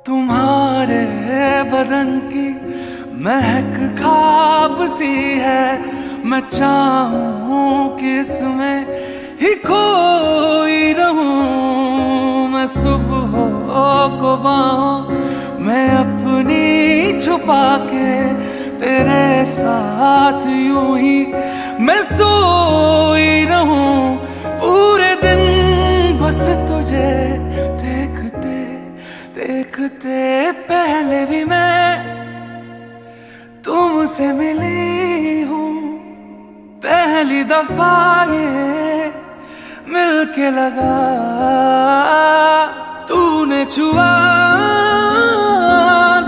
तुम्हारे बदन की महक ख्वाब सी है। मैं चाहूं कि इसमें ही खोई रहूं। मैं सुबह को बाहों मैं अपनी छुपा के तेरे साथ यूं ही मैं सोई रहूं। पूरे दिन बस तुझे देखते देखते पहले भी मैं तुमसे मिली हूँ। पहली दफा ये मिलके लगा, तूने छुआ